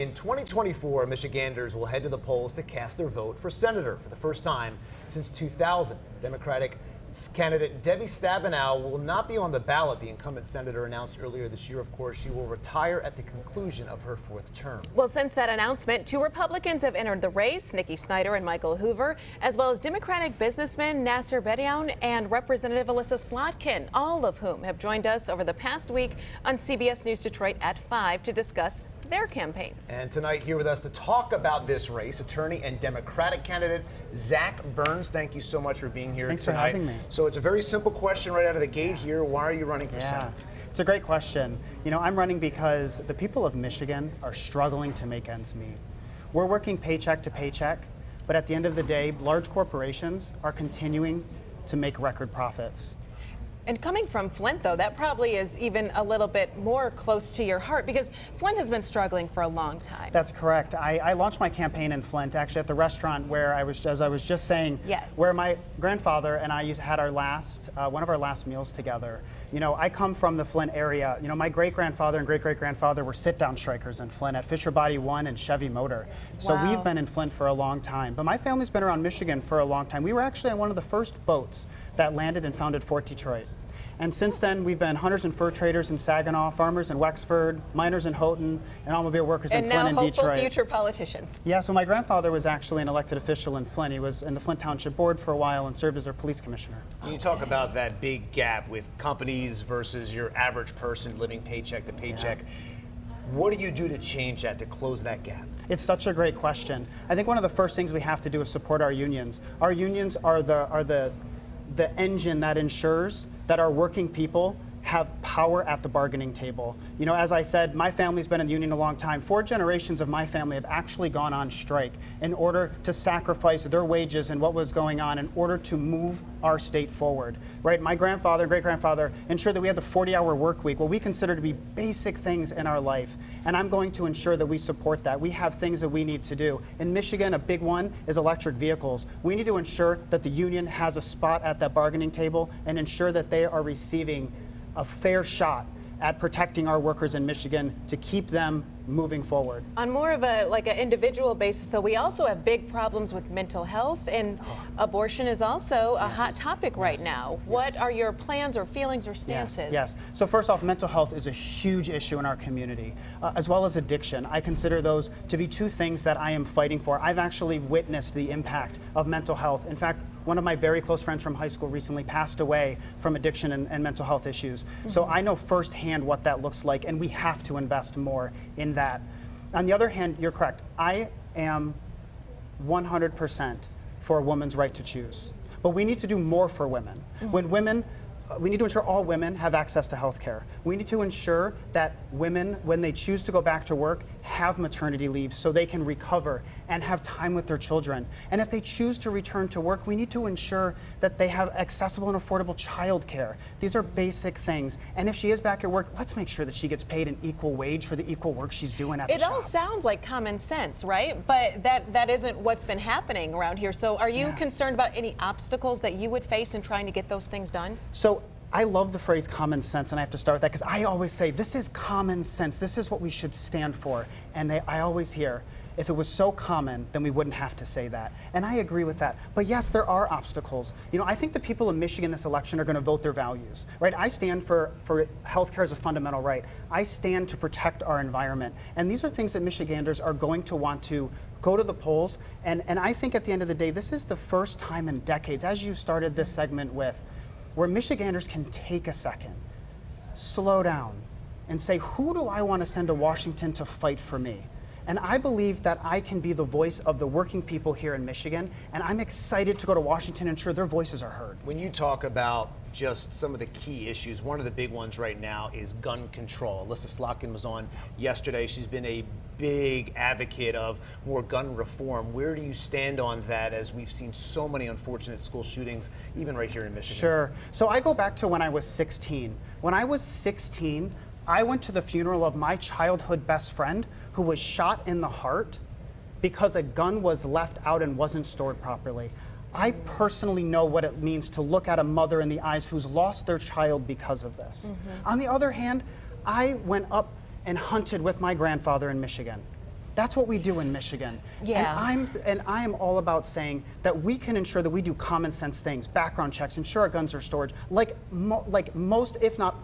In 2024, Michiganders will head to the polls to cast their vote for senator for the first time since 2000. Democratic candidate Debbie Stabenow will not be on the ballot. The incumbent senator announced earlier this year, of course, she will retire at the conclusion of her fourth term. Well, since that announcement, two Republicans have entered the race, Nikki Snyder and Michael Hoover, as well as Democratic businessman Nasser Bediaoun and Representative Alyssa Slotkin, all of whom have joined us over the past week on CBS News Detroit at 5 to discuss their campaigns. And tonight here with us to talk about this race, attorney and Democratic candidate Zach Burns. Thank you so much for being here Thanks tonight. for having me. So it's a very simple question right out of the gate here. Why are you running for Senate? It's a great question. You know, I'm running because the people of Michigan are struggling to make ends meet. We're working paycheck to paycheck, but at the end of the day, large corporations are continuing to make record profits. And coming from Flint, though, that probably is even a little bit more close to your heart because Flint has been struggling for a long time. That's correct. I launched my campaign in Flint, actually at the restaurant where as I was just saying, yes, where my grandfather and I had our one of our last meals together. You know, I come from the Flint area. You know, my great-grandfather and great-great-grandfather were sit-down strikers in Flint at Fisher Body One and Chevy Motor. So wow, we've been in Flint for a long time. But my family's been around Michigan for a long time. We were actually on one of the first boats that landed and founded Fort Detroit. And since then, we've been hunters and fur traders in Saginaw, farmers in Wexford, miners in Houghton, and automobile workers in Flint and Detroit. And now hopeful future politicians. Yeah, so my grandfather was actually an elected official in Flint. He was in the Flint Township Board for a while and served as our police commissioner. When you talk about that big gap with companies versus your average person living paycheck to paycheck, what do you do to change that, to close that gap? It's such a great question. I think one of the first things we have to do is support our unions. Our unions are the engine that ensures that our working people have power at the bargaining table. You know, as I said, my family's been in the union a long time. 4 generations of my family have actually gone on strike in order to sacrifice their wages and what was going on in order to move our state forward, right? My grandfather, great-grandfather ensured that we had the 40-hour work week, what we consider to be basic things in our life. And I'm going to ensure that we support that. We have things that we need to do. In Michigan, a big one is electric vehicles. We need to ensure that the union has a spot at that bargaining table and ensure that they are receiving a fair shot at protecting our workers in Michigan to keep them moving forward. On more of an individual basis, though, we also have big problems with mental health, and abortion is also a hot topic right now. What are your plans or feelings or stances? Yes. So first off, mental health is a huge issue in our community, as well as addiction. I consider those to be two things that I am fighting for. I've actually witnessed the impact of mental health. In fact, one of my very close friends from high school recently passed away from addiction and mental health issues. So I know firsthand what that looks like, and we have to invest more in that. On the other hand, you're correct. I am 100% for a woman's right to choose. But we need to do more for women. We need to ensure all women have access to health care. We need to ensure that women, when they choose to go back to work, have maternity leave so they can recover and have time with their children. And if they choose to return to work, we need to ensure that they have accessible and affordable child care. These are basic things. And if she is back at work, let's make sure that she gets paid an equal wage for the equal work she's doing at the shop. It all sounds like common sense, right? But that isn't what's been happening around here. So are you concerned about any obstacles that you would face in trying to get those things done? So I love the phrase common sense, and I have to start with that because I always say this is common sense. This is what we should stand for. And I always hear, if it was so common, then we wouldn't have to say that. And I agree with that. But yes, there are obstacles. You know, I think the people of Michigan this election are going to vote their values, right? I stand for healthcare as a fundamental right. I stand to protect our environment. And these are things that Michiganders are going to want to go to the polls. And I think at the end of the day, this is the first time in decades, as you started this segment with, where Michiganders can take a second, slow down, and say, who do I want to send to Washington to fight for me? And I believe that I can be the voice of the working people here in Michigan, and I'm excited to go to Washington and ensure their voices are heard. When you talk about just some of the key issues, one of the big ones right now is gun control. Alyssa Slotkin was on yesterday. She's been a big advocate of more gun reform. Where do you stand on that, as we've seen so many unfortunate school shootings, even right here in Michigan? Sure. So I go back to when I was 16. When I was 16, I went to the funeral of my childhood best friend who was shot in the heart because a gun was left out and wasn't stored properly. I personally know what it means to look at a mother in the eyes who's lost their child because of this. On the other hand, I went up and hunted with my grandfather in Michigan. That's what we do in Michigan. Yeah. And I am all about saying that we can ensure that we do common sense things, background checks, ensure our guns are stored, like most, if not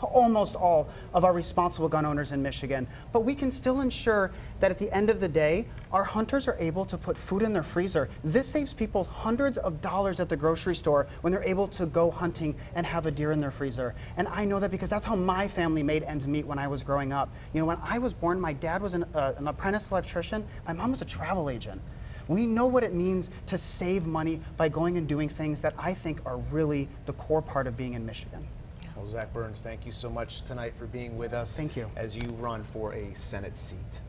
almost all of our responsible gun owners in Michigan. But we can still ensure that at the end of the day, our hunters are able to put food in their freezer. This saves people hundreds of dollars at the grocery store when they're able to go hunting and have a deer in their freezer. And I know that because that's how my family made ends meet when I was growing up. You know, when I was born, my dad was an apprentice electrician. My mom was a travel agent. We know what it means to save money by going and doing things that I think are really the core part of being in Michigan. Well, Zach Burns, thank you so much tonight for being with us. Thank you. As you run for a Senate seat.